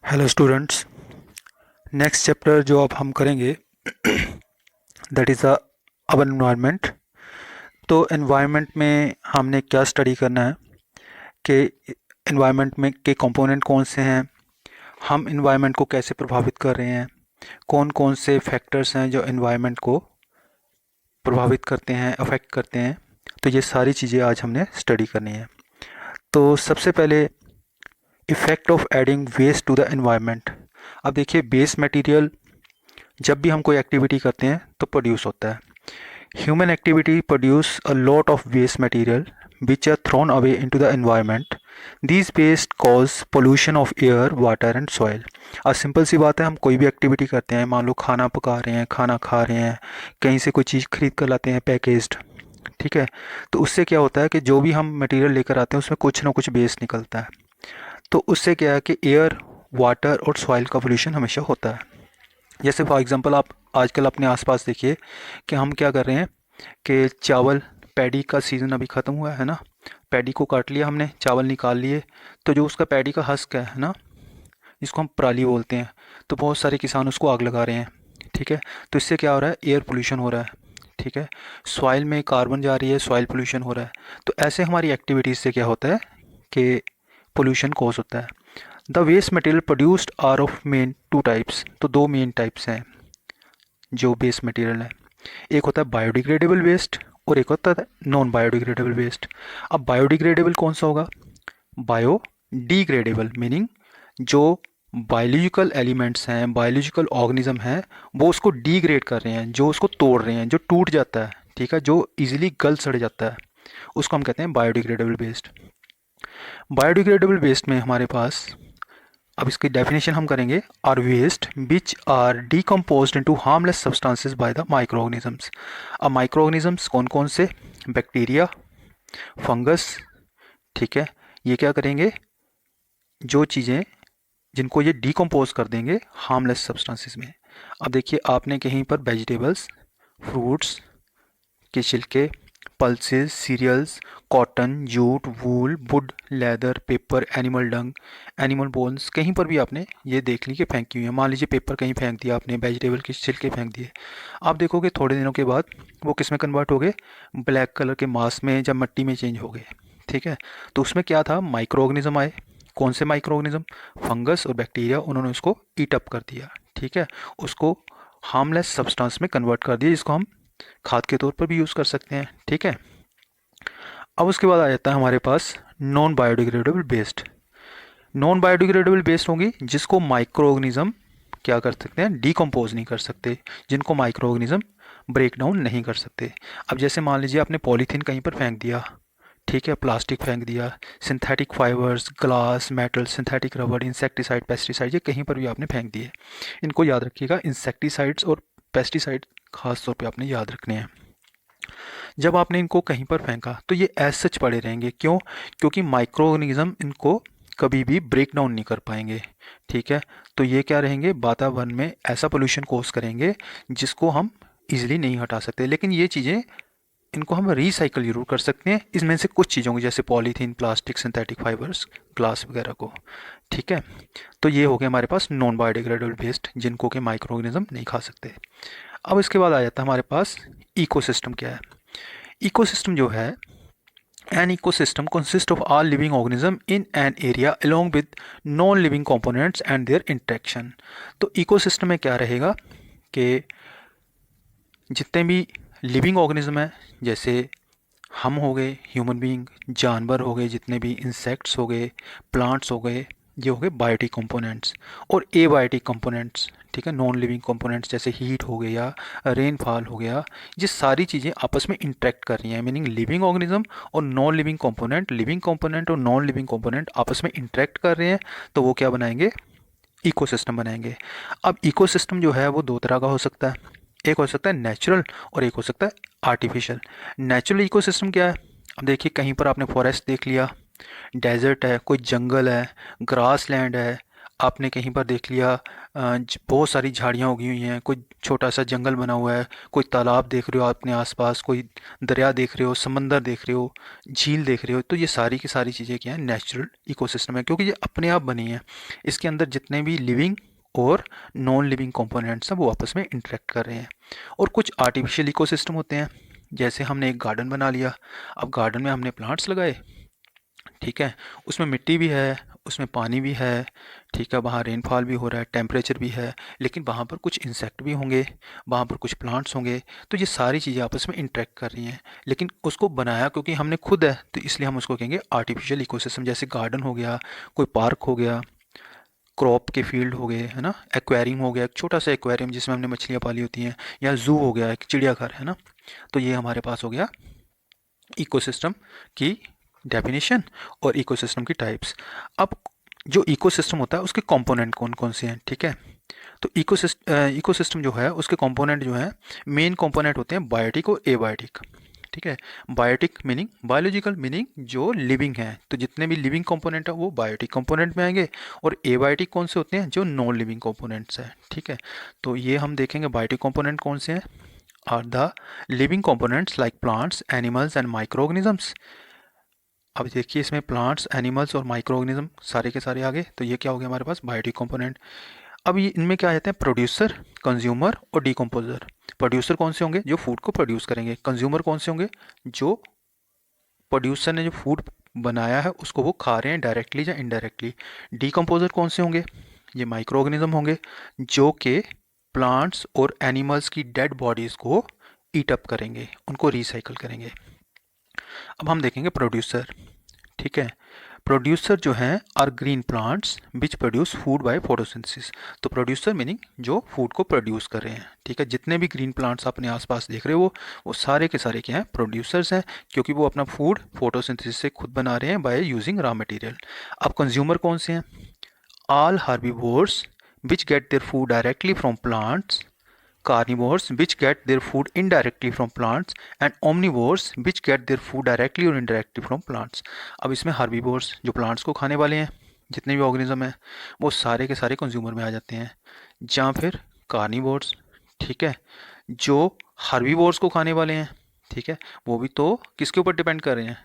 Hello students. Next chapter जो अब हम करेंगे दैट इज़ अवर एनवायरनमेंट। तो एनवायरनमेंट में हमने क्या स्टडी करना है कि एनवायरनमेंट में के कंपोनेंट कौन से हैं, हम एनवायरनमेंट को कैसे प्रभावित कर रहे हैं, कौन कौन से फैक्टर्स हैं जो एनवायरनमेंट को प्रभावित करते हैं, अफेक्ट करते हैं। तो ये सारी चीज़ें आज हमने स्टडी करनी है। तो सबसे पहले effect of adding waste to the environment. अब देखिए, वेस्ट मटेरियल जब भी हम कोई एक्टिविटी करते हैं तो प्रोड्यूस होता है। Human activity produce a lot of waste material which are thrown away into the environment. These waste cause pollution of air, water and soil. अब सिंपल सी बात है, हम कोई भी एक्टिविटी करते हैं, मान लो खाना पका रहे हैं, खाना खा रहे हैं, कहीं से कोई चीज़ खरीद कर लाते हैं पैकेज्ड, ठीक है। तो उससे क्या होता है कि जो भी हम मटेरियल लेकर आते हैं उसमें कुछ ना कुछ वेस्ट निकलता है। तो उससे क्या है कि एयर, वाटर और सॉइल का पोल्यूशन हमेशा होता है। जैसे फॉर एग्जांपल आप आजकल अपने आसपास देखिए कि हम क्या कर रहे हैं कि चावल, पैडी का सीज़न अभी ख़त्म हुआ है ना, पैडी को काट लिया हमने, चावल निकाल लिए, तो जो उसका पैडी का हस्क है ना, जिसको हम पराली बोलते हैं, तो बहुत सारे किसान उसको आग लगा रहे हैं, ठीक है। तो इससे क्या हो रहा है, एयर पोल्यूशन हो रहा है, ठीक है। सॉइल में कार्बन जा रही है, सॉइल पोल्यूशन हो रहा है। तो ऐसे हमारी एक्टिविटीज़ से क्या होता है कि पोल्यूशन कॉज होता है। The waste material produced are of main two types. तो दो मेन टाइप्स हैं जो वेस्ट मटेरियल है। एक होता है बायोडिग्रेडेबल वेस्ट और एक होता है नॉन बायोडिग्रेडेबल वेस्ट। अब बायोडिग्रेडेबल कौन सा होगा, बायोडिग्रेडेबल मीनिंग जो बायोलॉजिकल एलिमेंट्स हैं, बायोलॉजिकल ऑर्गेनिज्म हैं, वो उसको डिग्रेड कर रहे हैं, जो उसको तोड़ रहे हैं, जो टूट जाता है, ठीक है, जो इजीली गल सड़ जाता है, उसको हम कहते हैं बायोडिग्रेडेबल वेस्ट। बायोडिग्रेडेबल वेस्ट में हमारे पास, अब इसकी डेफिनेशन हम करेंगे, are waste which are decomposed into harmless substances by the micro organisms. अब माइक्रो ऑर्गेनिजम्स कौन कौन से, बैक्टीरिया, फंगस, ठीक है, ये क्या करेंगे, जो चीज़ें जिनको ये डीकम्पोज कर देंगे हार्मलेस सब्सटेंसेस में। अब देखिए, आपने कहीं पर वेजिटेबल्स, फ्रूट्स के छिलके, pulses, cereals, cotton, jute, wool, wood, leather, paper, animal dung, animal bones, कहीं पर भी आपने ये देख ली कि फेंकी हुई है। मान लीजिए पेपर कहीं फेंक दिया आपने, वेजिटेबल के छिलके फेंक दिए, आप देखोगे थोड़े दिनों के बाद वो किस में कन्वर्ट हो गए, ब्लैक कलर के मास में या मिट्टी में चेंज हो गए, ठीक है। तो उसमें क्या था, माइक्रो ऑर्गेनिज्म आए। कौन से माइक्रो ऑर्गेनिज्म, फंगस और बैक्टीरिया, उन्होंने उसको ईट अप कर दिया, ठीक है, उसको हार्मलेस सब्सटेंस में कन्वर्ट कर दिया, जिसको हम खाद के तौर पर भी यूज़ कर सकते हैं, ठीक है। अब उसके बाद आ जाता है हमारे पास non biodegradable waste. Non biodegradable waste होंगी जिसको माइक्रो ऑर्गेनिज्म क्या कर सकते हैं, डिकम्पोज नहीं कर सकते, जिनको माइक्रो ऑर्गेनिज्म ब्रेक डाउन नहीं कर सकते। अब जैसे मान लीजिए आपने पॉलीथीन कहीं पर फेंक दिया, ठीक है, प्लास्टिक फेंक दिया, synthetic fibres, glass, metal, synthetic rubber, insecticide, pesticide, ये कहीं पर भी आपने फेंक दिए। इनको याद रखिएगा, इंसेक्टिसाइड्स और पेस्टिसाइड खास तौर पे आपने याद रखने हैं। जब आपने इनको कहीं पर फेंका तो ये एज सच पड़े रहेंगे, क्यों, क्योंकि माइक्रो ऑर्गेनिज्म इनको कभी भी ब्रेक डाउन नहीं कर पाएंगे, ठीक है। तो ये क्या रहेंगे, वातावरण में ऐसा पोल्यूशन कॉज करेंगे जिसको हम इजीली नहीं हटा सकते। लेकिन ये चीज़ें, इनको हम रिसाइकल जरूर कर सकते हैं, इसमें से कुछ चीज़ों को, जैसे polythene, plastic, synthetic fibres, glass वगैरह को, ठीक है। तो ये हो गया हमारे पास नॉन बायोडिग्रेडेबल वेस्ट, जिनको कि माइक्रो ऑर्गेनिज्म नहीं खा सकते। अब इसके बाद आ जाता है हमारे पास इकोसिस्टम क्या है। इकोसिस्टम जो है, an ecosystem consists of all living organism in an area along with non-living components and their interaction। तो इकोसिस्टम में क्या रहेगा कि जितने भी लिविंग ऑर्गेनिज्म हैं, जैसे हम हो गए, ह्यूमन बीइंग, जानवर हो गए, जितने भी इंसेक्ट्स हो गए, प्लांट्स हो गए, ये हो गए बायोटिक कंपोनेंट्स, और एबायोटिक कंपोनेंट्स, ठीक है, नॉन लिविंग कंपोनेंट्स जैसे हीट हो गया, रेनफॉल हो गया, ये सारी चीज़ें आपस में इंटरेक्ट कर रही हैं, मीनिंग लिविंग ऑर्गेनिज्म और non living component, living component और नॉन लिविंग कंपोनेंट आपस में इंटरेक्ट कर रहे हैं, तो वो क्या बनाएंगे, इकोसिस्टम बनाएंगे। अब इकोसिस्टम जो है वो दो तरह का हो सकता है, एक हो सकता है नेचुरल और एक हो सकता है आर्टिफिशियल। नेचुरल इकोसिस्टम क्या है, अब देखिए कहीं पर आपने फॉरेस्ट देख लिया, डेजर्ट है, कोई जंगल है, ग्रास लैंड है, आपने कहीं पर देख लिया बहुत सारी झाड़ियाँ उगी हुई हैं, कोई छोटा सा जंगल बना हुआ है, कोई तालाब देख रहे हो अपने आसपास, कोई दरिया देख रहे हो, समंदर देख रहे हो, झील देख रहे हो, तो ये सारी की सारी चीज़ें क्या हैं, नेचुरल इकोसिस्टम है, क्योंकि ये अपने आप बनी है। इसके अंदर जितने भी लिविंग और नॉन लिविंग कंपोनेंट्स हैं वो आपस में इंटरेक्ट कर रहे हैं। और कुछ आर्टिफिशियल इकोसिस्टम होते हैं, जैसे हमने एक गार्डन बना लिया, अब गार्डन में हमने प्लांट्स लगाए, ठीक है, उसमें मिट्टी भी है, उसमें पानी भी है, ठीक है, वहाँ रेनफॉल भी हो रहा है, टेम्परेचर भी है, लेकिन वहाँ पर कुछ इंसेक्ट भी होंगे, वहाँ पर कुछ प्लांट्स होंगे, तो ये सारी चीज़ें आपस में इंटरेक्ट कर रही हैं। लेकिन उसको बनाया क्योंकि हमने खुद है, तो इसलिए हम उसको कहेंगे आर्टिफिशियल इकोसिस्टम। जैसे गार्डन हो गया, कोई पार्क हो गया, क्रॉप के फील्ड हो गए, है ना, एक्वेरियम हो गया, एक छोटा सा एक्वेरियम जिसमें हमने मछलियाँ पाली होती हैं, या जू हो गया, एक चिड़ियाघर, है ना। तो ये हमारे पास हो गया इकोसिस्टम की डेफिनेशन और इकोसिस्टम की टाइप्स। अब जो इकोसिस्टम होता है उसके कंपोनेंट कौन कौन से हैं, ठीक है। तो इकोसिस्टम जो है उसके कंपोनेंट जो है, मेन कंपोनेंट होते हैं बायोटिक और एबायोटिक, ठीक है। बायोटिक मीनिंग बायोलॉजिकल, मीनिंग जो लिविंग है, तो जितने भी लिविंग कंपोनेंट है वो बायोटिक कंपोनेंट में आएंगे। और एबायोटिक कौन से होते हैं, जो नॉन लिविंग कंपोनेंट्स हैं, ठीक है। तो ये हम देखेंगे बायोटिक कंपोनेंट कौन से हैं, are the living components like plants, animals and micro organisms. अब देखिए इसमें प्लांट्स, एनिमल्स और माइक्रो ऑर्गेनिज्म सारे के सारे आ गए, तो ये क्या हो गया हमारे पास, बायोटिक कंपोनेंट। अब ये इनमें क्या आ जाते हैं, प्रोड्यूसर, कंज्यूमर और डिकम्पोजर। प्रोड्यूसर कौन से होंगे, जो फूड को प्रोड्यूस करेंगे। कंज्यूमर कौन से होंगे, जो प्रोड्यूसर ने जो फूड बनाया है उसको वो खा रहे हैं डायरेक्टली या इनडायरेक्टली। डिकम्पोजर कौन से होंगे, ये माइक्रो ऑर्गेनिज्म होंगे, जो कि प्लांट्स और एनिमल्स की डेड बॉडीज़ को ईट अप करेंगे, उनको रिसाइकल करेंगे। अब हम देखेंगे प्रोड्यूसर, ठीक है। प्रोड्यूसर जो हैं are green plants which produce food by photosynthesis. तो प्रोड्यूसर मीनिंग जो फूड को प्रोड्यूस कर रहे हैं, ठीक है। जितने भी ग्रीन प्लांट्स अपने आसपास देख रहे हो वो सारे के सारे क्या हैं, प्रोड्यूसर्स हैं, क्योंकि वो अपना फूड फोटोसिंथेसिस से खुद बना रहे हैं बाय यूजिंग रॉ मटेरियल। अब कंज्यूमर कौन से हैं, all herbivores which get their food directly from plants, carnivores which get their food indirectly from plants, and omnivores which get their food directly or indirectly from plants। अब इसमें herbivores जो plants को खाने वाले हैं, जितने भी ऑर्गेनिज्म हैं वो सारे के सारे कंज्यूमर में आ जाते हैं। या फिर कार्निवोर्स, ठीक है, जो हर्बीवोर्स को खाने वाले हैं, ठीक है, वो भी तो किसके ऊपर डिपेंड कर रहे हैं,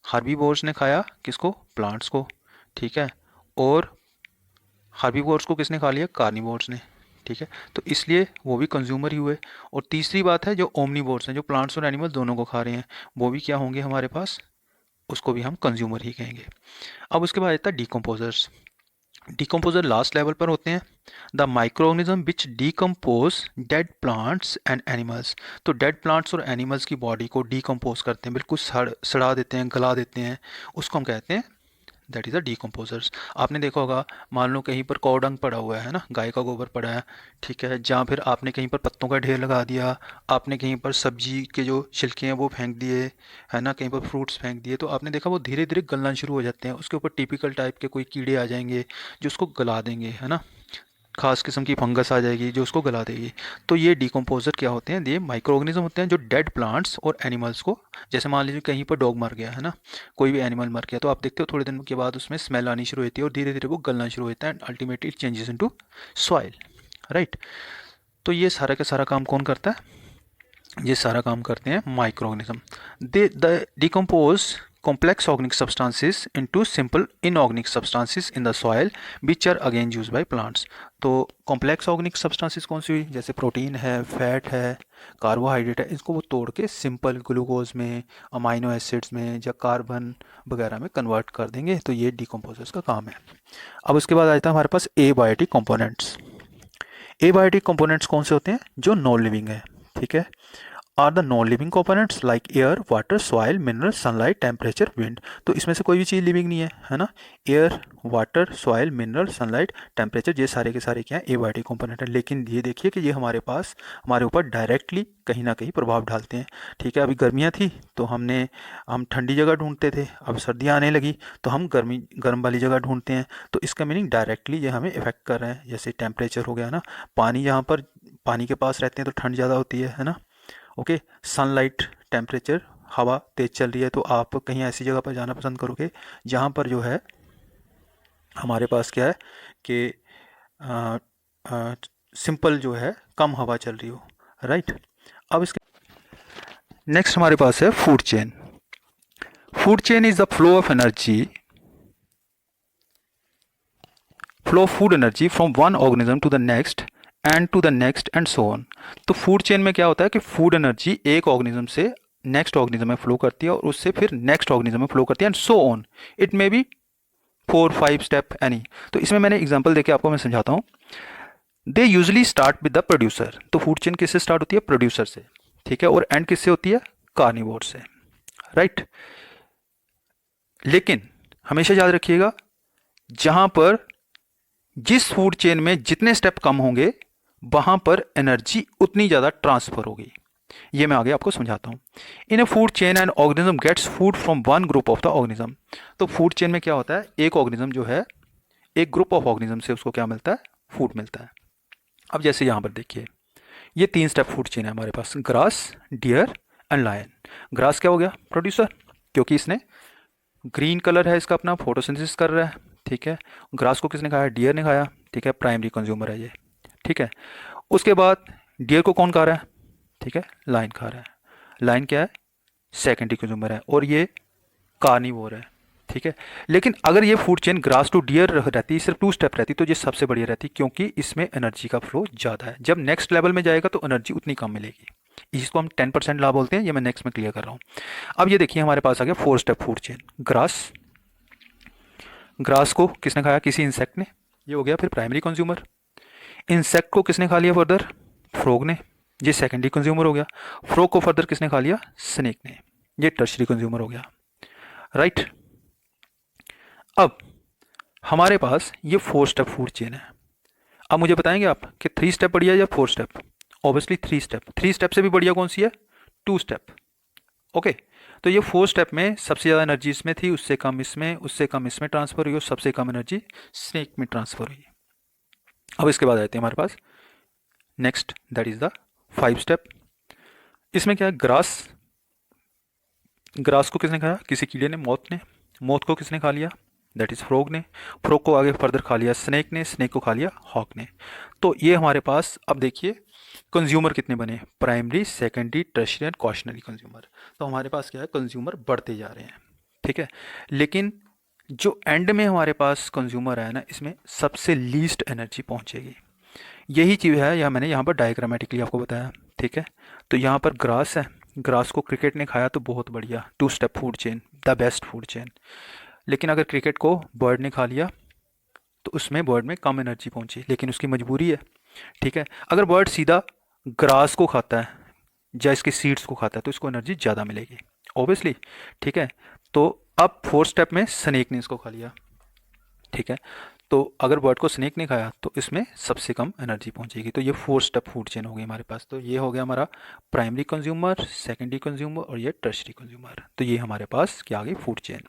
हर्बीवोर्स ने खाया किसको, प्लांट्स को, ठीक है। और हार्बीवोर्स को किसने खा लिया, कार्निवोर्स ने, ठीक है। तो इसलिए वो भी कंज्यूमर ही हुए। और तीसरी बात है जो ओमनीवोर्स हैं, जो प्लांट्स और एनिमल दोनों को खा रहे हैं, वो भी क्या होंगे हमारे पास, उसको भी हम कंज्यूमर ही कहेंगे। अब उसके बाद आता है डिकम्पोजर्स। डिकम्पोजर लास्ट लेवल पर होते हैं, the micro organism which decompose dead plants and animals. तो डेड प्लांट्स और एनिमल्स की बॉडी को डिकम्पोज करते हैं, बिल्कुल सड़ा देते हैं, गला देते हैं, उसको हम कहते हैं दैट इज़ द डीकम्पोजर्स। आपने देखा होगा, मान लो कहीं पर कौडंग पड़ा हुआ है ना, गाय का गोबर पड़ा है, ठीक है, जहाँ फिर आपने कहीं पर पत्तों का ढेर लगा दिया, आपने कहीं पर सब्जी के जो छिलके हैं वो फेंक दिए, है ना, कहीं पर फ्रूट्स फेंक दिए, तो आपने देखा वो धीरे धीरे गलना शुरू हो जाते हैं, उसके ऊपर टिपिकल टाइप के कोई कीड़े आ जाएंगे जो उसको गला देंगे, है ना, खास किस्म की फंगस आ जाएगी जो उसको गला देगी। तो ये डिकम्पोजर क्या होते हैं, ये माइक्रो ऑर्गेनिज्म होते हैं जो डेड प्लांट्स और एनिमल्स को, जैसे मान लीजिए कहीं पर डॉग मर गया है ना, कोई भी एनिमल मर गया, तो आप देखते हो थोड़े दिन के बाद उसमें स्मेल आनी शुरू होती है और धीरे धीरे वो गलना शुरू होता है, and ultimately it changes into soil, right. तो ये सारा का सारा काम कौन करता है, ये सारा काम करते हैं micro organism. They the decompose complex organic substances into simple inorganic substances in the soil which are again used by plants। तो कॉम्प्लेक्स ऑर्गेनिक सब्सटेंसेस कौन सी हुई, जैसे प्रोटीन है, फैट है, कार्बोहाइड्रेट है, इसको वो तोड़ के सिंपल ग्लूकोज में, अमाइनो एसिड्स में या कार्बन वगैरह में कन्वर्ट कर देंगे, तो ये डिकम्पोजर्स का काम है। अब उसके बाद आता है हमारे पास एबायोटिक कंपोनेंट्स। एबायोटिक कंपोनेंट्स कौन से होते हैं, जो नॉन लिविंग है, ठीक है, are the non living components like air, water, soil, mineral, sunlight, temperature, wind. तो इसमें से कोई भी चीज़ लिविंग नहीं है ना, air, water, soil, mineral, sunlight, temperature, ये सारे के सारे क्या हैं, एबायोटिक कंपोनेंट है। लेकिन ये देखिए कि ये हमारे पास, हमारे ऊपर डायरेक्टली कहीं ना कहीं प्रभाव डालते हैं, ठीक है। अभी गर्मियाँ थी तो हम ठंडी जगह ढूंढते थे, अब सर्दियाँ आने लगी तो हम गर्म वाली जगह ढूंढते हैं, तो इसका मीनिंग डायरेक्टली ये हमें इफेक्ट कर रहे हैं। जैसे टेम्परेचर हो गया ना, पानी यहाँ पर पानी के पास रहते हैं तो ठंड ज़्यादा होती है ना, ओके। सनलाइट, टेम्परेचर, हवा तेज़ चल रही है तो आप कहीं ऐसी जगह पर जाना पसंद करोगे जहाँ पर जो है हमारे पास क्या है कि सिंपल जो है कम हवा चल रही हो, राइट। अब इसके नेक्स्ट हमारे पास है food chain. Food chain is the flow of food energy from one organism to the next and to the next and so on. तो फूड चेन में क्या होता है कि फूड एनर्जी एक ऑर्गेनिज्म से नेक्स्ट ऑर्गेनिज्म में फ्लो करती है और उससे फिर नेक्स्ट ऑर्गेनिज्म में फ्लो करती है and so on. It may be 4 5 step any. तो इसमें मैंने एग्जाम्पल देके आपको मैं समझाता हूँ। They usually start with the producer. तो फूड चेन किससे स्टार्ट होती है? प्रोड्यूसर से, ठीक है, और एंड किससे होती है? कार्निवोर से, राइट। लेकिन हमेशा याद रखिएगा, जहां पर जिस फूड चेन में जितने स्टेप कम होंगे वहां पर एनर्जी उतनी ज़्यादा ट्रांसफर होगी। ये मैं आगे आपको समझाता हूँ। In a food chain and organism gets food from one group of the organism. तो फूड चेन में क्या होता है, एक ऑर्गेनिज्म जो है एक ग्रुप ऑफ ऑर्गेनिज्म से उसको क्या मिलता है? फूड मिलता है। अब जैसे यहाँ पर देखिए, ये 3 स्टेप फूड चेन है हमारे पास, grass, deer and lion. Grass क्या हो गया? प्रोड्यूसर, क्योंकि इसने ग्रीन कलर है इसका, अपना फोटोसिंथेसिस कर रहा है, ठीक है। ग्रास को किसने खाया? डियर ने खाया, ठीक है, प्राइमरी कंज्यूमर है ये, ठीक है। उसके बाद डियर को कौन खा रहा है? ठीक है, लायन खा रहा है। लायन क्या है? सेकेंडरी कंज्यूमर है और ये कार्निवोर है, ठीक है। लेकिन अगर ये food chain grass to deer रहती, सिर्फ 2 स्टेप रहती, तो ये सबसे बढ़िया रहती, क्योंकि इसमें एनर्जी का फ्लो ज़्यादा है। जब नेक्स्ट लेवल में जाएगा तो एनर्जी उतनी कम मिलेगी। इसको हम 10% लाभ बोलते हैं। ये मैं नेक्स्ट में क्लियर कर रहा हूँ। अब ये देखिए हमारे पास आ गया 4 step food chain. Grass, grass को किसने खाया? किसी इंसेक्ट ने, ये हो गया फिर प्राइमरी कंज्यूमर। इंसेक्ट को किसने खा लिया फर्दर? फ्रॉग ने, ये सेकेंडरी कंज्यूमर हो गया। फ्रॉग को फर्दर किसने खा लिया? स्नेक ने, ये टर्शरी कंज्यूमर हो गया, राइट। अब हमारे पास ये 4 स्टेप फूड चेन है। अब मुझे बताएंगे आप कि 3 स्टेप बढ़िया या 4 स्टेप? Obviously 3 step. 3 स्टेप से भी बढ़िया कौन सी है? 2 स्टेप। ओके, तो ये 4 स्टेप में सबसे ज़्यादा एनर्जी इसमें थी, उससे कम इसमें, उससे कम इसमें ट्रांसफर हुई और सबसे कम एनर्जी स्नेक में ट्रांसफर हुई। अब इसके बाद आते हैं हमारे पास next, that is the 5 step. इसमें क्या है? ग्रास, ग्रास को किसने खाया? किसी कीड़े ने, मौत ने। मौत को किसने खा लिया? दैट इज फ्रॉग ने। फ्रॉग को आगे फर्दर खा लिया स्नेक ने, स्नेक को खा लिया हॉक ने। तो ये हमारे पास, अब देखिए कंज्यूमर कितने बने? Primary, secondary, tertiary and quaternary consumer. तो हमारे पास क्या है? कंज्यूमर बढ़ते जा रहे हैं, ठीक है। लेकिन जो एंड में हमारे पास कंज्यूमर है ना, इसमें सबसे लीस्ट एनर्जी पहुंचेगी। यही चीज़ है, यह मैंने यहाँ पर डायग्रामेटिकली आपको बताया, ठीक है। तो यहाँ पर ग्रास है, ग्रास को क्रिकेट ने खाया तो बहुत बढ़िया, 2 step food chain, the best food chain. लेकिन अगर क्रिकेट को बर्ड ने खा लिया तो उसमें बर्ड में कम एनर्जी पहुंची, लेकिन उसकी मजबूरी है, ठीक है। अगर बर्ड सीधा ग्रास को खाता है या इसके सीड्स को खाता है तो इसको एनर्जी ज़्यादा मिलेगी, ऑब्वियसली, ठीक है। तो अब 4 स्टेप में स्नेक ने इसको खा लिया, ठीक है। तो अगर बर्ड को स्नेक ने खाया तो इसमें सबसे कम एनर्जी पहुंचेगी। तो ये 4 स्टेप फूड चेन हो गई हमारे पास। तो ये हो गया हमारा प्राइमरी कंज्यूमर, सेकेंडरी कंज्यूमर और ये टर्शरी कंज्यूमर। तो ये हमारे पास क्या आ गई? Food chain.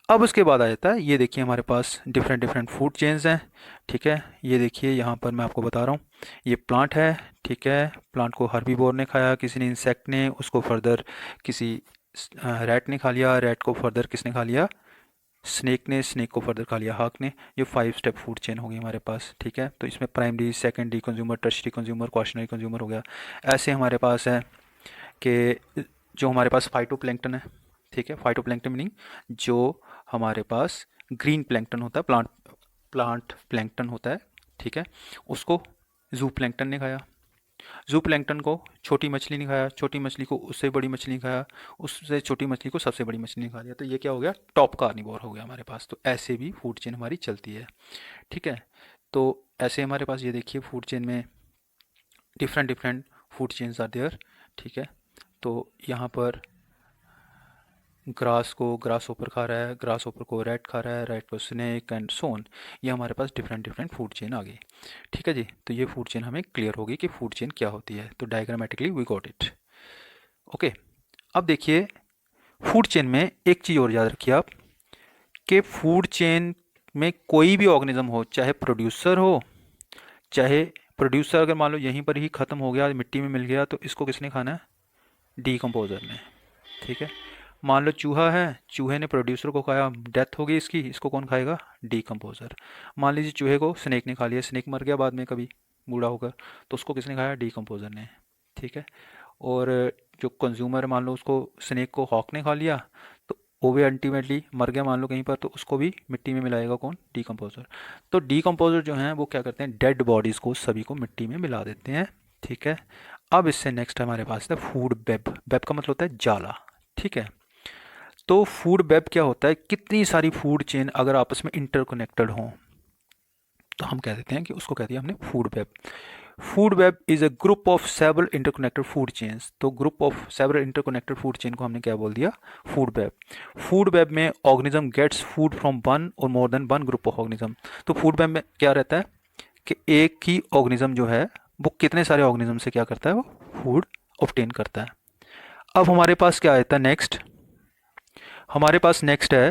अब उसके बाद आ जाता है, ये देखिए हमारे पास डिफरेंट डिफरेंट फूड चेन्स हैं, ठीक है। ये देखिए यहाँ पर मैं आपको बता रहा हूँ, ये प्लांट है, ठीक है। प्लांट को हर्बीवोर ने खाया, किसी ने इंसेक्ट ने, उसको फर्दर किसी रैट ने खा लिया, रैट को फर्दर किसने खा लिया? स्नेक ने, स्नेक को फर्दर खा लिया हाक ने। ये 5 स्टेप फूड चेन हो गई हमारे पास, ठीक है। तो इसमें primary, secondary consumer, tertiary consumer, quaternary consumer हो गया। ऐसे हमारे पास है कि जो हमारे पास फाइटोप्लैंक्टन है, ठीक है। फाइटोप्लैंक्टन मीनिंग जो हमारे पास ग्रीन प्लैंक्टन होता है, प्लांट प्लैंक्टन होता है, ठीक है। उसको जू प्लैंक्टन ने खाया। जू प्लैंक्टन को छोटी मछली ने खाया, छोटी मछली को उससे बड़ी मछली ने खाया, उससे छोटी मछली को सबसे बड़ी मछली ने खा लिया। तो ये क्या हो गया? टॉप कार्निवोर हो गया हमारे पास। तो ऐसे भी फूड चेन हमारी चलती है, ठीक है। तो ऐसे हमारे पास ये देखिए फूड चेन में different different food chains are there, ठीक है। तो यहाँ पर ग्रास को ग्रास ओपर खा रहा है, ग्रास ओपर को रैट खा रहा है, रैट को स्नेक एंड सोन। ये हमारे पास डिफरेंट डिफरेंट फूड चेन आ गई, ठीक है जी। तो ये फूड चेन हमें क्लियर होगी कि फूड चेन क्या होती है। तो diagrammatically we got it, okay. अब देखिए फूड चेन में एक चीज़ और याद रखिए आप, कि फूड चेन में कोई भी ऑर्गेनिज्म हो, चाहे प्रोड्यूसर हो, चाहे प्रोड्यूसर अगर मान लो यहीं पर ही ख़त्म हो गया, मिट्टी में मिल गया, तो इसको किसने खाना है? डीकम्पोजर ने, ठीक है। मान लो चूहा है, चूहे ने प्रोड्यूसर को खाया, डेथ हो गई इसकी, इसको कौन खाएगा? डीकम्पोजर। मान लीजिए चूहे को स्नेक ने खा लिया, स्नेक मर गया बाद में कभी बूढ़ा होकर, तो उसको किसने खाया? डीकम्पोजर ने। ठीक है। और जो कंज्यूमर है, मान लो उसको स्नेक को हॉक ने खा लिया, तो वो भी अल्टीमेटली मर गया मान लो कहीं पर, तो उसको भी मिट्टी में मिलाएगा कौन? डीकम्पोजर। तो डीकम्पोजर जो हैं वो क्या करते हैं? डेड बॉडीज़ को सभी को मिट्टी में मिला देते हैं। ठीक है। अब इससे नेक्स्ट हमारे पास है फूड वेब। वेब का मतलब होता है जाला। ठीक है। तो फूड वेब क्या होता है? कितनी सारी फूड चेन अगर आपस में इंटरकनेक्टेड हों तो हम कह देते हैं कि उसको कह दिया हमने food web. Food web is a group of several interconnected food chains. तो group of several interconnected food chain को हमने क्या बोल दिया? Food web. फूड वेब में organism gets food from one और more than one group of organism. तो food web में क्या रहता है कि एक ही ऑर्गेनिज्म जो है वो कितने सारे ऑर्गेनिज्म से क्या करता है? वो फूड ऑब्टेन करता है। अब हमारे पास क्या आता है नेक्स्ट? हमारे पास नेक्स्ट है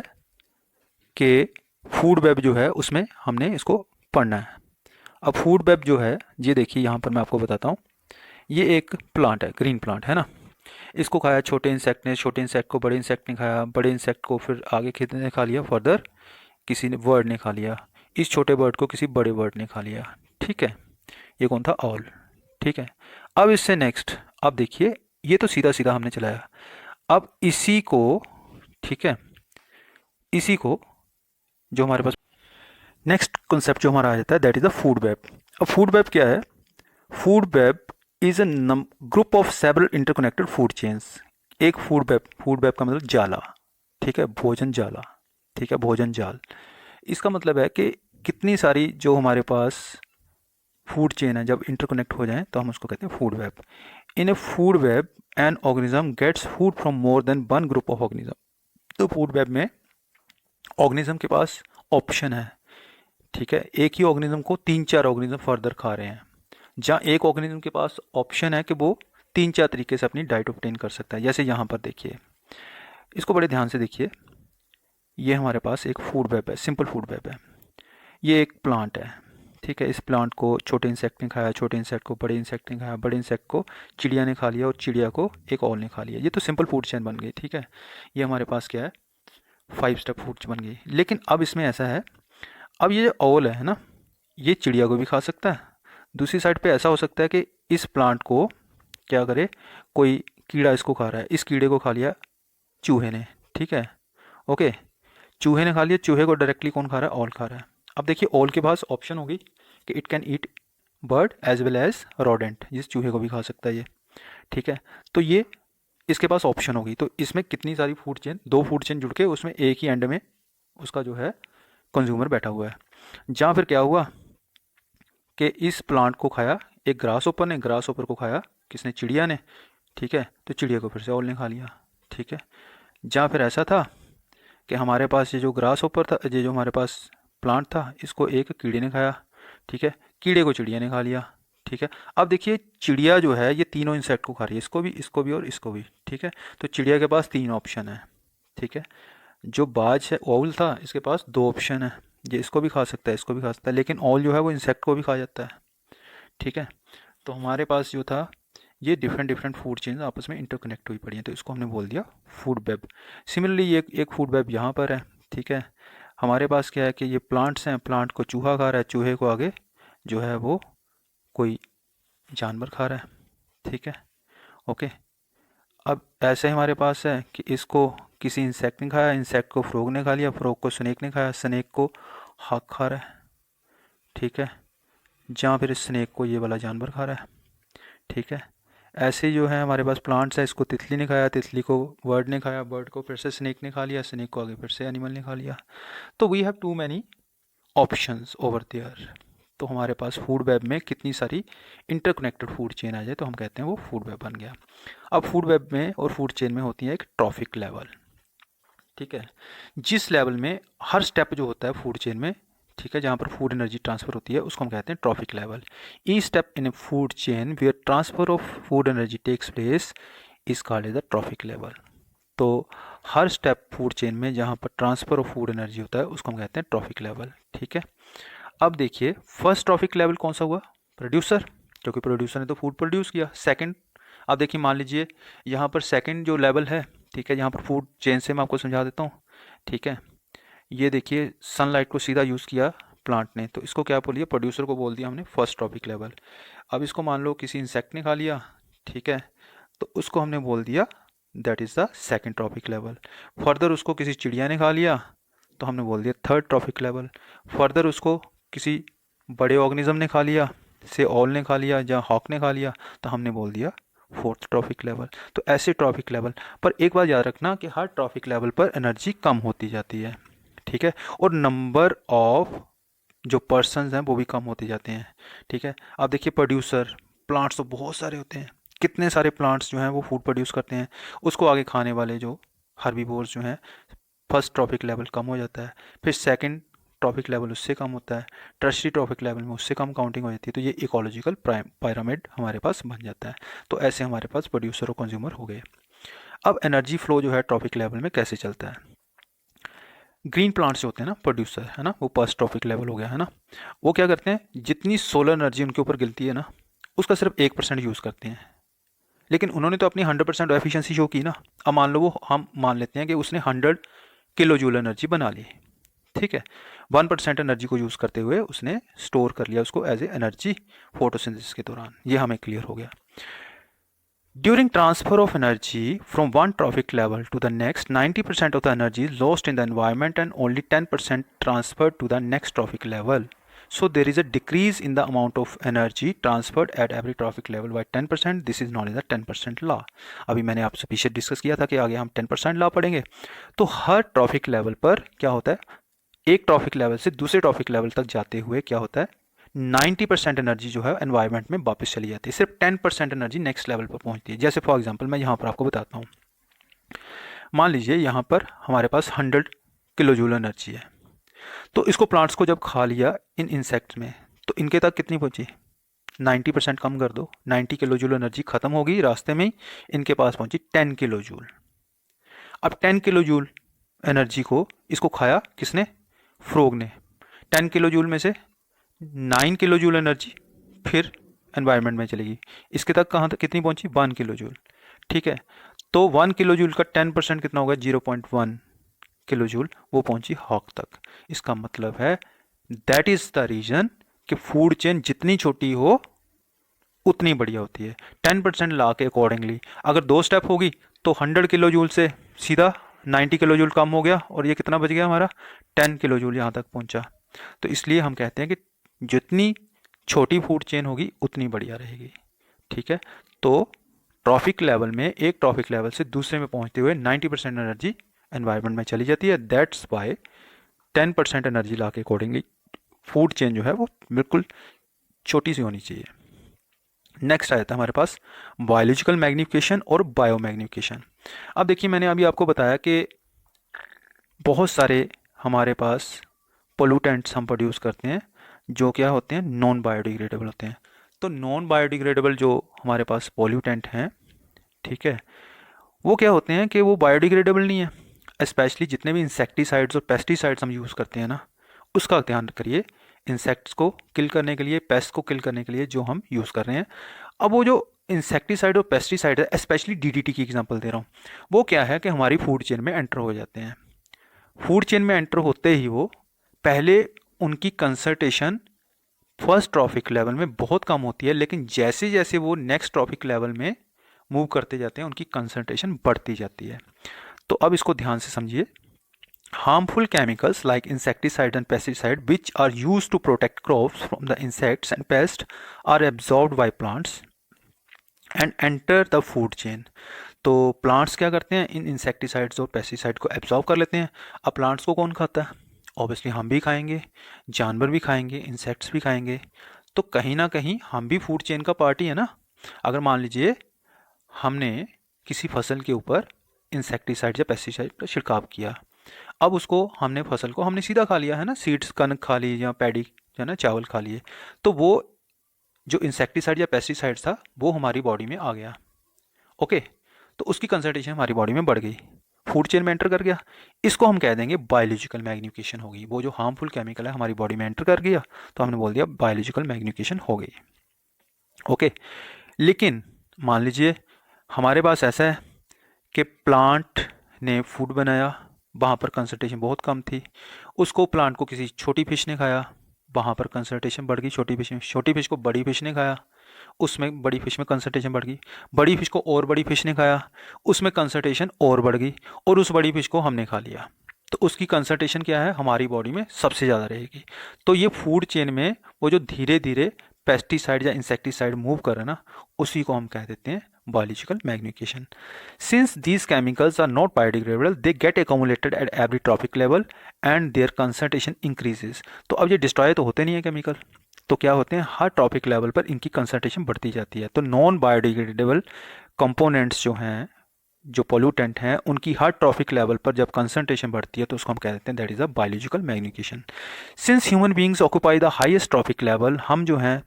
कि फूड वेब जो है उसमें हमने इसको पढ़ना है। अब फूड वेब जो है, ये देखिए यहाँ पर मैं आपको बताता हूँ। ये एक प्लांट है, ग्रीन प्लांट है ना। इसको खाया छोटे इंसेक्ट ने, छोटे इंसेक्ट को बड़े इंसेक्ट ने खाया, बड़े इंसेक्ट को फिर आगे किसी ने खा लिया, फर्दर किसी ने बर्ड ने खा लिया, इस छोटे बर्ड को किसी बड़े बर्ड ने खा लिया। ठीक है। ये कौन था? ऑल। ठीक है। अब इससे नेक्स्ट, अब देखिए ये तो सीधा सीधा हमने चलाया। अब इसी को, ठीक है, इसी को जो हमारे पास नेक्स्ट कॉन्सेप्ट जो हमारा आ जाता है that is the food web. अब फूड वेब क्या है? Food web is a group of several interconnected food chains. एक फूड वेब, फूड वेब का मतलब जाला। ठीक है, भोजन जाला। ठीक है, भोजन जाल। इसका मतलब है कि कितनी सारी जो हमारे पास फूड चेन है जब इंटरकनेक्ट हो जाए तो हम उसको कहते हैं food web. In a food web an organism gets food from more than one group of organism. तो फूड वेब में ऑर्गेनिज्म के पास ऑप्शन है। ठीक है, एक ही ऑर्गेनिज्म को तीन चार ऑर्गेनिज्म फर्दर खा रहे हैं, जहाँ एक ऑर्गेनिज्म के पास ऑप्शन है कि वो तीन चार तरीके से अपनी डाइट ऑब्टेन कर सकता है। जैसे यहाँ पर देखिए, इसको बड़े ध्यान से देखिए। ये हमारे पास एक फूड वेब है, सिंपल फूड वेब है। ये एक प्लांट है। ठीक है, इस प्लांट को छोटे इंसेक्ट ने खाया, छोटे इंसेक्ट को बड़े इंसेक्ट ने खाया, बड़े इंसेक्ट को चिड़िया ने खा लिया और चिड़िया को एक ऑल ने खा लिया। ये तो सिंपल फूड चेन बन गई। ठीक है, ये हमारे पास क्या है? 5 स्टेप फूड बन गई। लेकिन अब इसमें ऐसा है, अब ये जो ओल है ना, ये चिड़िया को भी खा सकता है। दूसरी साइड पे ऐसा हो सकता है कि इस प्लांट को क्या करे, कोई कीड़ा इसको खा रहा है, इस कीड़े को खा लिया चूहे ने। ठीक है, ओके, चूहे ने खा लिया, चूहे को डायरेक्टली कौन खा रहा है? ओल खा रहा है। अब देखिए ओल के पास ऑप्शन होगी कि it can eat bird as well as rodent, जिस चूहे को भी खा सकता है ये। ठीक है, तो ये इसके पास ऑप्शन होगी। तो इसमें कितनी सारी फूड चेन, दो फूड चेन जुड़ के उसमें एक ही एंड में उसका जो है कंज्यूमर बैठा हुआ है। जहाँ फिर क्या हुआ कि इस प्लांट को खाया एक ग्रास ओपर ने, ग्रास ओपर को खाया किसने? चिड़िया ने। ठीक है, तो चिड़िया को फिर से ओल ने खा लिया। ठीक है, जहाँ फिर ऐसा था कि हमारे पास ये जो ग्रास ओपर था, ये जो हमारे पास प्लांट था, इसको एक कीड़े ने खाया। ठीक है, कीड़े को चिड़िया ने खा लिया। ठीक है, अब देखिए चिड़िया जो है ये तीनों इंसेक्ट को खा रही है, इसको भी और इसको भी। ठीक है, तो चिड़िया के पास तीन ऑप्शन है। ठीक है, जो बाज है ओल था, इसके पास दो ऑप्शन है, ये इसको भी खा सकता है, इसको भी खा सकता है, लेकिन ओल जो है वो इंसेक्ट को भी खा जाता है। ठीक है, तो हमारे पास जो था ये डिफरेंट डिफरेंट फूड चेन आपस में इंटरकनेक्ट हुई पड़ी हैं, तो इसको हमने बोल दिया फूड वेब। सिमिलरली ये एक फूड वेब यहाँ पर है। ठीक है, हमारे पास क्या है कि ये प्लांट्स हैं, प्लांट को चूहा खा रहा है, चूहे को आगे जो है वो कोई जानवर खा रहा है। ठीक है, ओके। अब ऐसे हमारे पास है कि इसको किसी इंसेक्ट ने खाया, इंसेक्ट को फ्रॉग ने खा लिया, फ्रॉग को स्नेक ने खाया, स्नेक को हॉक खा रहा है। ठीक है, जहाँ फिर स्नेक को ये वाला जानवर खा रहा है। ठीक है, ऐसे जो है हमारे पास प्लांट्स है, इसको तितली ने खाया, तितली को बर्ड ने खाया, बर्ड को फिर से स्नेक ने खा लिया, स्नेक को आगे फिर से एनिमल ने खा लिया। तो we have too many options over there. तो हमारे पास फूड वेब में कितनी सारी इंटरकनेक्टेड फूड चेन आ जाए तो हम कहते हैं वो फूड वेब बन गया। अब फूड वेब में और फूड चेन में होती है एक ट्रॉफिक लेवल। ठीक है, जिस लेवल में हर स्टेप जो होता है फूड चेन में, ठीक है, जहाँ पर फूड एनर्जी ट्रांसफर होती है उसको हम कहते हैं trophic level. Each step in a food chain where transfer of food energy takes place is called as the trophic level. तो हर स्टेप फूड चेन में जहाँ पर ट्रांसफर ऑफ फूड एनर्जी होता है उसको हम कहते हैं ट्रॉफिक लेवल। ठीक है, अब देखिए फर्स्ट ट्रॉफिक लेवल कौन सा हुआ? प्रोड्यूसर, क्योंकि प्रोड्यूसर ने तो फूड प्रोड्यूस किया। सेकंड, अब देखिए मान लीजिए यहाँ पर सेकंड जो लेवल है ठीक है, यहाँ पर फूड चेन से मैं आपको समझा देता हूँ। ठीक है, ये देखिए सनलाइट को सीधा यूज़ किया प्लांट ने, तो इसको क्या बोल दिया, प्रोड्यूसर को बोल दिया हमने फर्स्ट ट्रॉपिक लेवल। अब इसको मान लो किसी इंसेक्ट ने खा लिया, ठीक है, तो उसको हमने बोल दिया that is the second trophic level. Further उसको किसी चिड़िया ने खा लिया तो हमने बोल दिया थर्ड ट्रॉपिक लेवल। फर्दर उसको किसी बड़े ऑर्गेनिज्म ने खा लिया, से ऑल ने खा लिया या हॉक ने खा लिया, तो हमने बोल दिया फोर्थ ट्रॉपिक लेवल। तो ऐसे ट्रॉपिक लेवल पर एक बात याद रखना कि हर ट्रॉपिक लेवल पर एनर्जी कम होती जाती है। ठीक है, और नंबर ऑफ जो पर्सन्स हैं वो भी कम होते जाते हैं। ठीक है, आप देखिए प्रोड्यूसर प्लांट्स तो बहुत सारे होते हैं, कितने सारे प्लांट्स जो हैं वो फूड प्रोड्यूस करते हैं, उसको आगे खाने वाले जो हर्बीवोर्स जो हैं, फर्स्ट ट्रॉपिक लेवल कम हो जाता है, फिर सेकंड ट्रॉपिक लेवल उससे कम होता है, टर्शरी ट्रॉपिक लेवल में उससे कम काउंटिंग हो जाती है, तो ये इकोलॉजिकल पिरामिड हमारे पास बन जाता है। तो ऐसे हमारे पास प्रोड्यूसर और कंज्यूमर हो गए। अब एनर्जी फ्लो जो है ट्रॉपिक लेवल में कैसे चलता है। ग्रीन प्लांट्स जो होते हैं ना प्रोड्यूसर, है ना, वो फर्स्ट ट्रॉपिक लेवल हो गया, है ना, वो क्या करते हैं, जितनी सोलर एनर्जी उनके ऊपर गिरती है ना, उसका सिर्फ 1% यूज़ करते हैं। लेकिन उन्होंने तो अपनी 100% एफिशिएंसी शो की ना। अब मान लो वो, हम मान लेते हैं कि उसने 100 किलो जूल एनर्जी बना ली, ठीक है, 1% एनर्जी को यूज़ करते हुए उसने स्टोर कर लिया उसको एज ए एनर्जी फोटोसिंथेसिस के दौरान। ये हमें क्लियर हो गया। During transfer of energy from one trophic level to the next, 90% of the energy is lost in the environment and only 10% transferred to the next trophic level. So there is a decrease in the amount of energy transferred at every trophic level by 10%. This is known as the 10% law. अभी मैंने आपसे पीछे discuss किया था कि आगे हम 10% law पढ़ेंगे। तो हर ट्रॉफिक लेवल पर क्या होता है, एक ट्रॉफिक लेवल से दूसरे ट्रॉफिक लेवल तक जाते हुए क्या होता है, 90% एनर्जी जो है एनवायरनमेंट में वापस चली जाती है, सिर्फ 10% एनर्जी नेक्स्ट लेवल पर पहुंचती है। जैसे फॉर एग्जांपल मैं यहाँ पर आपको बताता हूँ, मान लीजिए यहाँ पर हमारे पास 100 किलो जूल एनर्जी है, तो इसको प्लांट्स को जब खा लिया इन इंसेक्ट्स में, तो इनके तक कितनी पहुँची, 90% कम कर दो, 90 किलो जूल एनर्जी खत्म होगी रास्ते में ही, इनके पास पहुँची 10 किलो जूल। अब 10 किलो जूल एनर्जी को इसको खाया किसने, फ्रॉग ने। 10 किलो जूल में से 9 किलो जूल एनर्जी फिर एनवायरनमेंट में चलेगी, इसके तक कहाँ तक कितनी पहुंची, 1 किलो जूल। ठीक है, तो 1 किलो जूल का 10% कितना होगा, 0.1 किलो जूल, वो पहुंची हॉक तक। इसका मतलब है दैट इज द रीजन कि फूड चेन जितनी छोटी हो उतनी बढ़िया होती है। 10% ला के अकॉर्डिंगली अगर 2 स्टेप होगी तो 100 किलो जूल से सीधा 90 किलो जूल कम हो गया, और ये कितना बच गया हमारा, 10 किलो जूल यहाँ तक पहुँचा। तो इसलिए हम कहते हैं कि जितनी छोटी फूड चेन होगी उतनी बढ़िया रहेगी। ठीक है, तो ट्रॉफिक लेवल में एक ट्रॉफिक लेवल से दूसरे में पहुंचते हुए 90% एनर्जी एनवायरनमेंट में चली जाती है। दैट्स वाई 10% एनर्जी ला के अकॉर्डिंगली फूड चेन जो है वो बिल्कुल छोटी सी होनी चाहिए। नेक्स्ट आ जाता है हमारे पास बायोलॉजिकल मैग्निफिकेशन और बायो मैग्निफिकेशन। अब देखिए मैंने अभी आपको बताया कि बहुत सारे हमारे पास पोल्यूटेंट्स हम प्रोड्यूस करते हैं जो क्या होते हैं, नॉन बायोडिग्रेडेबल होते हैं। तो नॉन बायोडिग्रेडेबल जो हमारे पास पोल्यूटेंट हैं, ठीक है, वो क्या होते हैं कि वो बायोडिग्रेडेबल नहीं है। स्पेशली जितने भी इंसेक्टिसाइड्स और पेस्टिसाइड्स हम यूज़ करते हैं ना, उसका ध्यान करिए, इंसेक्ट्स को किल करने के लिए, पेस्ट को किल करने के लिए जो हम यूज़ कर रहे हैं। अब वो जो इंसेक्टिसाइड और पेस्टिसाइड है, स्पेशली डीडीटी की एग्जांपल दे रहा हूँ, वो क्या है कि हमारी फूड चेन में एंटर हो जाते हैं। फूड चेन में एंटर होते ही वो पहले उनकी कंसंट्रेशन फर्स्ट ट्रॉफिक लेवल में बहुत कम होती है, लेकिन जैसे जैसे वो नेक्स्ट ट्रॉफिक लेवल में मूव करते जाते हैं उनकी कंसंट्रेशन बढ़ती जाती है। तो अब इसको ध्यान से समझिए। Harmful chemicals like insecticide and pesticide which are used to protect crops from the insects and pest are absorbed by plants and enter the food chain. तो प्लांट्स क्या करते हैं, इन इंसेक्टिसाइड्स और पेस्टिसाइड को एब्जॉर्ब कर लेते हैं। अब प्लांट्स को कौन खाता है, ऑब्वियसली हम भी खाएंगे, जानवर भी खाएंगे, इंसेक्ट्स भी खाएंगे। तो कहीं ना कहीं हम भी फूड चेन का पार्ट ही है ना। अगर मान लीजिए हमने किसी फसल के ऊपर इंसेक्टिसाइड या पेस्टिसाइड का छिड़काव किया, अब उसको हमने फसल को हमने सीधा खा लिया है ना, सीड्स कनक खा ली या पैडी जो है ना चावल खा लिए, तो वो जो इंसेक्टिसाइड या पेस्टिसाइड था वो हमारी बॉडी में आ गया। ओके, तो उसकी कंसंट्रेशन हमारी बॉडी में बढ़ गई, फूड चेन में एंटर कर गया। इसको हम कह देंगे बायोलॉजिकल मैग्निफिकेशन होगी। वो जो हार्मफुल केमिकल है हमारी बॉडी में एंटर कर गया तो हमने बोल दिया बायोलॉजिकल मैग्निफिकेशन हो गई। ओके, लेकिन मान लीजिए हमारे पास ऐसा है कि प्लांट ने फूड बनाया, वहाँ पर कंसंट्रेशन बहुत कम थी, उसको प्लांट को किसी छोटी फिश ने खाया, वहाँ पर कंसंट्रेशन बढ़ गई छोटी फिश में, छोटी फिश को बड़ी फिश ने खाया, उसमें बड़ी फिश में कंसंट्रेशन बढ़ गई, बड़ी फिश को और बड़ी फिश ने खाया, उसमें कंसंट्रेशन और बढ़ गई, और उस बड़ी फिश को हमने खा लिया, तो उसकी कंसंट्रेशन क्या है, हमारी बॉडी में सबसे ज़्यादा रहेगी। तो ये फूड चेन में वो जो धीरे धीरे पेस्टिसाइड या इंसेक्टिसाइड मूव कर रहा है ना, उसी को हम कह देते हैं biological magnification. Since these chemicals are not biodegradable, they get accumulated at every trophic level and their concentration increases. तो अब ये डिस्ट्रॉय तो होते नहीं है केमिकल, तो क्या होते हैं, हर ट्रॉपिक लेवल पर इनकी कंसंट्रेशन बढ़ती जाती है। तो नॉन बायोडिग्रेडेबल कंपोनेंट्स जो हैं, जो पोल्यूटेंट हैं, उनकी हर ट्रॉपिक लेवल पर जब कंसंट्रेशन बढ़ती है तो उसको हम कह देते हैं that is a biological magnification. Since human beings occupy the highest trophic level, हम जो हैं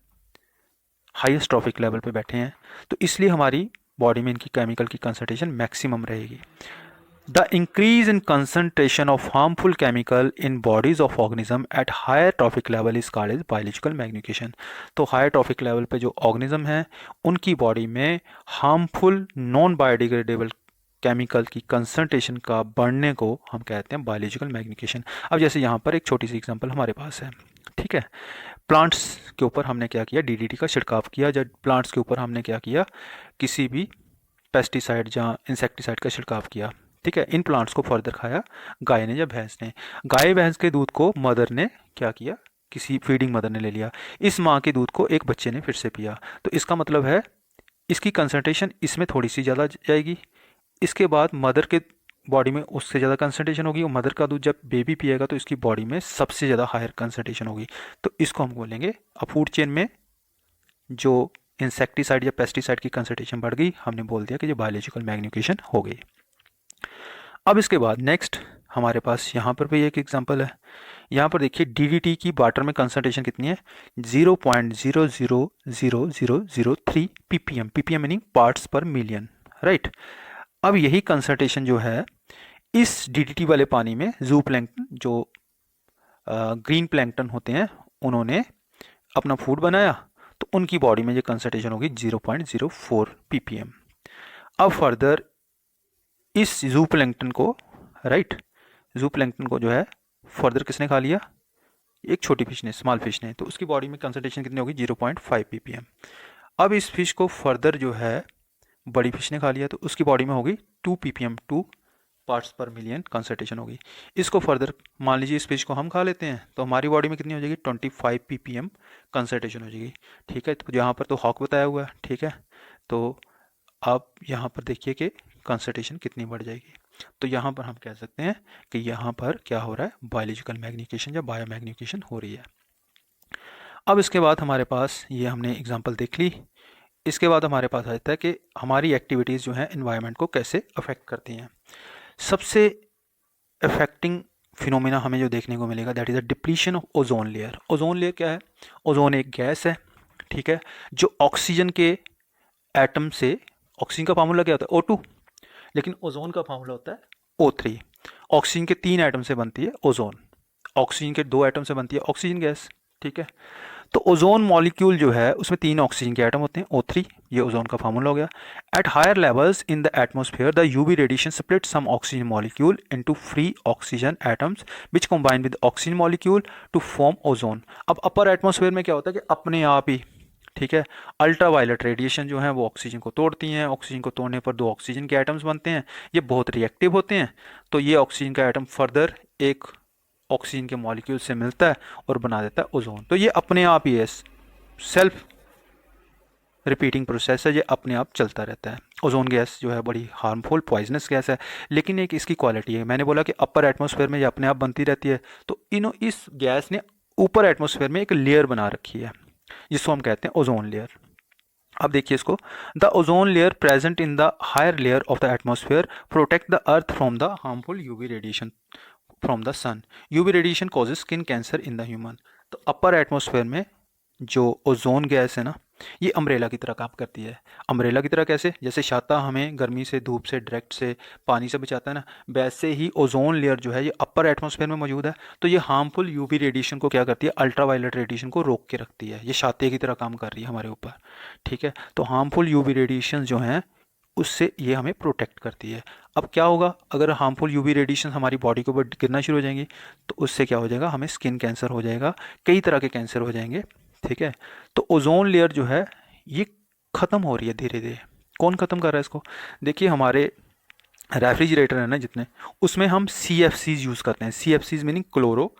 हाईएस्ट ट्रॉपिक लेवल पे बैठे हैं, तो इसलिए हमारी बॉडी में इनकी केमिकल की कंसंट्रेशन मैक्सिमम रहेगी। The increase in concentration of harmful chemical in bodies of organism at higher trophic level is called as biological magnification. तो हायर ट्रॉपिक लेवल पे जो ऑर्गेनिज्म हैं, उनकी बॉडी में हार्मफुल नॉन बायोडिग्रेडेबल केमिकल की concentration का बढ़ने को हम कहते हैं बायोलॉजिकल मैग्नीफिकेशन। अब जैसे यहाँ पर एक छोटी सी एग्जांपल हमारे पास है, ठीक है। प्लांट्स के ऊपर हमने क्या किया, डीडीटी का छिड़काव किया। जब प्लांट्स के ऊपर हमने क्या किया, किसी भी पेस्टिसाइड या इंसेक्टिसाइड का छिड़काव किया, ठीक है। इन प्लांट्स को फर्दर खाया गाय ने या भैंस ने। गाय भैंस के दूध को मदर ने क्या किया, किसी फीडिंग मदर ने ले लिया। इस माँ के दूध को एक बच्चे ने फिर से पिया। तो इसका मतलब है इसकी कंसंट्रेशन इसमें थोड़ी सी ज़्यादा जाएगी, इसके बाद मदर के बॉडी में उससे ज़्यादा कंसंट्रेशन होगी, और मदर का दूध जब बेबी पिएगा तो इसकी बॉडी में सबसे ज़्यादा हायर कंसंट्रेशन होगी। तो इसको हम बोलेंगे अब फूड चेन में जो इंसेक्टिसाइड या पेस्टिसाइड की कंसंट्रेशन बढ़ गई, हमने बोल दिया कि ये बायोलॉजिकल मैग्नीफिकेशन हो गई। अब इसके बाद नेक्स्ट हमारे पास यहाँ पर भी एक एग्जांपल है। यहाँ पर देखिए डीडीटी की वाटर में कंसंट्रेशन कितनी है, 0.000003 ppm, ppm मीनिंग पार्ट्स पर मिलियन, राइट। अब यही कंसंट्रेशन जो है इस डीडीटी वाले पानी में जू प्लैंकटन, जो ग्रीन प्लैंकटन होते हैं, उन्होंने अपना फूड बनाया, तो उनकी बॉडी में ये कंसंट्रेशन होगी 0.04 ppm। अब फर्दर इस जू प्लैंकटन को, राइट, जू प्लैंकटन को जो है फर्दर किसने खा लिया, एक छोटी फिश ने, स्मॉल फिश ने, तो उसकी बॉडी में कंसंट्रेशन कितनी होगी, 0.5 ppm। अब इस फिश को फर्दर जो है बड़ी फिश ने खा लिया, तो उसकी बॉडी में होगी 2 ppm, 2 पार्ट्स पर मिलियन कंसंट्रेशन होगी। इसको फर्दर मान लीजिए इस फिश को हम खा लेते हैं, तो हमारी बॉडी में कितनी हो जाएगी, 25 ppm कंसंट्रेशन हो जाएगी, ठीक है। तो यहाँ पर तो हॉक बताया हुआ है, ठीक है। तो आप यहाँ पर देखिए कि कंसंट्रेशन कितनी बढ़ जाएगी। तो यहाँ पर हम कह सकते हैं कि यहाँ पर क्या हो रहा है, बायोलॉजिकल मैग्नीफिकेशन या बायो मैग्नीफिकेशन हो रही है। अब इसके बाद हमारे पास ये हमने एग्जांपल देख ली। इसके बाद हमारे पास आता है कि हमारी एक्टिविटीज़ जो हैं एनवायरनमेंट को कैसे अफेक्ट करती हैं। सबसे अफेक्टिंग फिनोमिना हमें जो देखने को मिलेगा that is the depletion of ozone layer. Ozone layer क्या है, ओजोन एक गैस है, ठीक है, जो ऑक्सीजन के एटम से, ऑक्सीजन का फार्मूला क्या होता है O2, लेकिन ओजोन का फार्मूला होता है O3। ऑक्सीजन के 3 एटम से बनती है ओजोन, ऑक्सीजन के 2 एटम से बनती है ऑक्सीजन गैस, ठीक है। तो ओजोन मॉलिक्यूल जो है उसमें 3 ऑक्सीजन के एटम होते हैं O3, ये ओजोन का फार्मूला हो गया। At higher levels in the atmosphere the UV radiation split some oxygen molecule into free oxygen atoms which combine with oxygen molecule to form ozone. अब अपर एटमॉस्फेयर में क्या होता है कि अपने आप ही, ठीक है, अल्ट्रावायलेट रेडिएशन जो है वो ऑक्सीजन को तोड़ती हैं, ऑक्सीजन को तोड़ने पर 2 ऑक्सीजन के एटम्स बनते हैं, ये बहुत रिएक्टिव होते हैं। तो ये ऑक्सीजन का एटम फर्दर एक ऑक्सीजन के मॉलिक्यूल से मिलता है और बना देता है ओजोन। तो ये अपने आप ही है, सेल्फ रिपीटिंग प्रोसेस है, ये अपने आप चलता रहता है। ओजोन गैस जो है बड़ी हार्मफुल पॉइजनस गैस है, लेकिन एक इसकी क्वालिटी है, मैंने बोला कि अपर एटमॉस्फेयर में ये अपने आप बनती रहती है, तो इस गैस ने ऊपर एटमॉस्फेयर में एक लेयर बना रखी है जिसको हम कहते हैं ओजोन लेयर। अब देखिए इसको, the ozone layer present in the higher layer of the atmosphere protect the earth from the harmful UV radiation from the sun. UV radiation causes skin cancer in the human. तो upper atmosphere में जो ozone gas है ना, ये umbrella की तरह काम करती है। अम्ब्रेला की तरह कैसे, जैसे छाता हमें गर्मी से, धूप से, डायरेक्ट से, पानी से बचाता है ना, वैसे ही ओजोन लेयर जो है ये अपर एटमॉस्फेयर में मौजूद है। तो ये हार्मफुल यूवी रेडिएशन को क्या करती है, अल्ट्रावायलेट रेडिएशन को रोक के रखती है, ये छाते की तरह काम कर रही है हमारे ऊपर, ठीक है। तो हार्मफुल यूवी रेडिएशन जो हैं उससे ये हमें प्रोटेक्ट करती है। अब क्या होगा, अगर हार्मफुल यूवी रेडिएशन हमारी बॉडी के ऊपर गिरना शुरू हो जाएंगी तो उससे क्या हो जाएगा, हमें स्किन कैंसर हो जाएगा, कई तरह के कैंसर हो जाएंगे। ठीक है, तो ओजोन लेयर जो है ये ख़त्म हो रही है धीरे धीरे। कौन ख़त्म कर रहा है इसको? देखिए हमारे रेफ्रिजरेटर है ना जितने, उसमें हम सी एफ सीज यूज़ करते हैं। C F Cs meaning chloro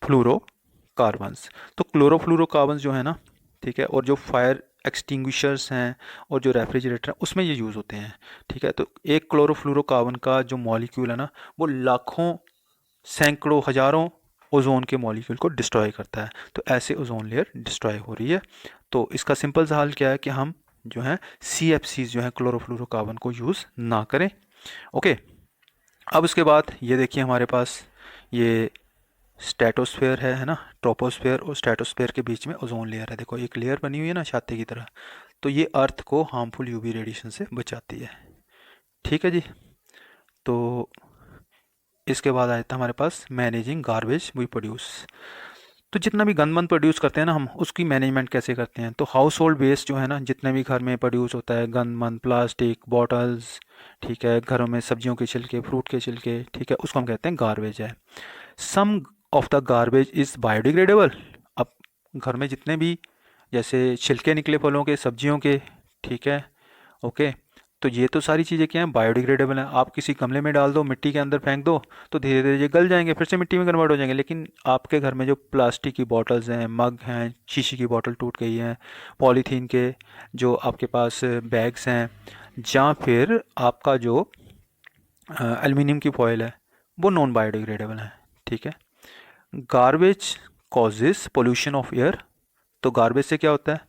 फ्लोरोकार्बन्स। तो क्लोरोफ्लोरोकार्बन्स जो है ना, ठीक है, और जो फायर एक्सटिंग्विशर्स हैं और जो रेफ्रिजरेटर है उसमें ये यूज़ होते हैं। ठीक है, तो एक क्लोरोफ्लोरोकार्बन का जो मॉलिक्यूल है ना, वो लाखों सैकड़ों हजारों ओजोन के मॉलिक्यूल को डिस्ट्रॉय करता है। तो ऐसे ओजोन लेयर डिस्ट्रॉय हो रही है। तो इसका सिंपल सा हल क्या है कि हम जो है सी एफ सीज जो है क्लोरोफ्लोरोकार्बन को यूज़ ना करें। ओके, अब उसके बाद ये देखिए हमारे पास ये स्ट्रेटोस्फेयर है ना, ट्रोपोस्फेयर और स्ट्रेटोस्फेयर के बीच में ओजोन लेयर है। देखो एक लेयर बनी हुई है ना छाते की तरह, तो ये अर्थ को हार्मफुल यूवी रेडिएशन से बचाती है। ठीक है जी। तो इसके बाद आया था हमारे पास मैनेजिंग गार्बेज वी प्रोड्यूस। तो जितना भी गंदमंद प्रोड्यूस करते हैं ना हम, उसकी मैनेजमेंट कैसे करते हैं? तो हाउस होल्ड वेस्ट जो है ना, जितने भी घर में प्रोड्यूस होता है गंदमंद, प्लास्टिक बॉटल्स, ठीक है, घरों में सब्जियों के छिलके, फ्रूट के छिलके, ठीक है, उसको हम कहते हैं गार्बेज है। Some of the garbage is biodegradable. अब घर में जितने भी जैसे छिलके निकले फलों के, सब्जियों के, ठीक है, ओके, तो ये तो सारी चीज़ें क्या हैं, बायोडिग्रेडेबल हैं। आप किसी गमले में डाल दो, मिट्टी के अंदर फेंक दो, तो धीरे धीरे ये गल जाएंगे, फिर से मिट्टी में कन्वर्ट हो जाएंगे। लेकिन आपके घर में जो प्लास्टिक की बॉटल्स हैं, मग हैं, शीशी की बॉटल टूट गई हैं, पॉलीथीन के जो आपके पास बैग्स हैं, या फिर आपका जो एल्युमिनियम की फॉयल है, वो नॉन बायोडिग्रेडेबल है। ठीक है, garbage causes pollution of air. तो गार्बेज से क्या होता है?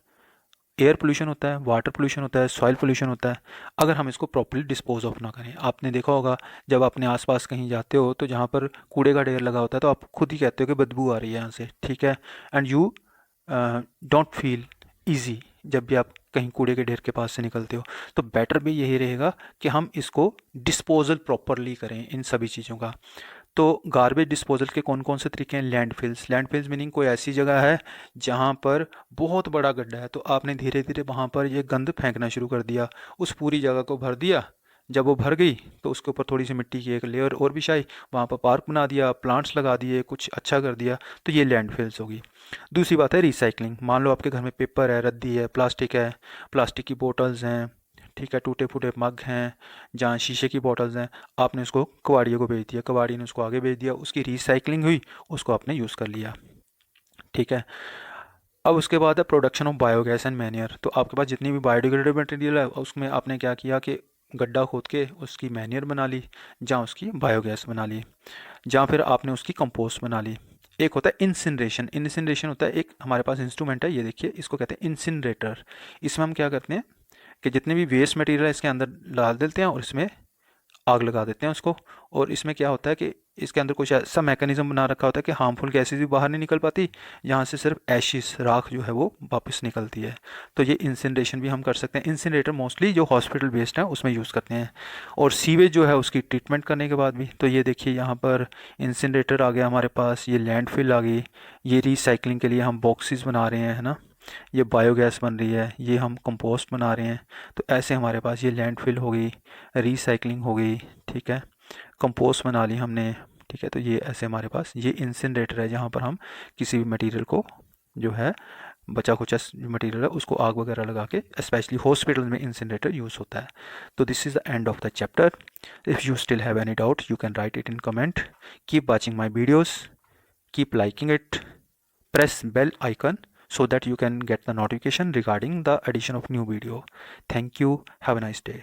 एयर पोल्यूशन होता है, वाटर पोल्यूशन होता है, सॉइल पोल्यूशन होता है, अगर हम इसको प्रॉपर्ली डिस्पोज ऑफ ना करें। आपने देखा होगा जब अपने आसपास कहीं जाते हो तो जहाँ पर कूड़े का ढेर लगा होता है तो आप खुद ही कहते हो कि बदबू आ रही है यहाँ से। ठीक है, and you don't feel easy जब भी आप कहीं कूड़े के ढेर के पास से निकलते हो। तो बेटर भी यही रहेगा कि हम इसको डिस्पोजल प्रॉपरली करें इन सभी चीज़ों का। तो गार्बेज डिस्पोजल के कौन कौन से तरीके हैं? लैंडफिल्स। लैंडफिल्स मीनिंग कोई ऐसी जगह है जहाँ पर बहुत बड़ा गड्ढा है, तो आपने धीरे धीरे वहाँ पर ये गंद फेंकना शुरू कर दिया, उस पूरी जगह को भर दिया। जब वो भर गई तो उसके ऊपर थोड़ी सी मिट्टी की एक लेयर और बिछाई, वहाँ पर पार्क बना दिया, प्लांट्स लगा दिए, कुछ अच्छा कर दिया, तो ये लैंडफिल्स होगी। दूसरी बात है रिसाइकलिंग। मान लो आपके घर में पेपर है, रद्दी है, प्लास्टिक की बोटल्स हैं, ठीक है, टूटे फूटे मग हैं, जहाँ शीशे की बॉटल्स हैं, आपने उसको कबाड़ियों को बेच दिया, कबाड़ी ने उसको आगे बेच दिया, उसकी रिसाइकलिंग हुई, उसको आपने यूज़ कर लिया। ठीक है, अब उसके बाद है production of biogas and manure. तो आपके पास जितनी भी बायोडिग्रेडेबल मटेरियल है उसमें आपने क्या किया कि गड्ढा खोद के उसकी मैन्योर बना ली, जहाँ उसकी बायोगैस बना ली, जहाँ फिर आपने उसकी कंपोस्ट बना ली। एक होता है इंसिनरेशन। इंसिनरेशन होता है, एक हमारे पास इंस्ट्रूमेंट है, ये देखिए, इसको कहते हैं इंसिनरेटर। इसमें हम क्या करते हैं कि जितने भी वेस्ट मटेरियल है इसके अंदर डाल देते हैं और इसमें आग लगा देते हैं उसको। और इसमें क्या होता है कि इसके अंदर कुछ ऐसा मैकेनिज्म बना रखा होता है कि हार्मफुल गैसेज भी बाहर नहीं निकल पाती, यहाँ से सिर्फ एशिस, राख जो है वो वापस निकलती है। तो ये इंसिनरेशन भी हम कर सकते हैं। इंसिनरेटर मोस्टली जो हॉस्पिटल बेस्ड है उसमें यूज़ करते हैं, और सीवेज जो है उसकी ट्रीटमेंट करने के बाद भी। तो ये देखिए यहाँ पर इंसिनरेटर आ गया हमारे पास, ये लैंडफिल आ गई, ये रिसाइकलिंग के लिए हम बॉक्सेस बना रहे हैं, है ना, ये बायोगैस बन रही है, ये हम कंपोस्ट बना रहे हैं। तो ऐसे हमारे पास ये लैंडफिल हो गई, रिसाइकलिंग हो गई, ठीक है, कंपोस्ट बना ली हमने। ठीक है, तो ये ऐसे हमारे पास ये इंसिनरेटर है जहाँ पर हम किसी भी मटेरियल को जो है बचा खुचा मटेरियल है उसको आग वगैरह लगा के, स्पेशली हॉस्पिटल में इंसिनरेटर यूज़ होता है। तो this is the end of the chapter. If you still have any doubt you can write it in comment. Keep watching my videos, keep liking it, press bell icon so that you can get the notification regarding the addition of new video. Thank you, have a nice day.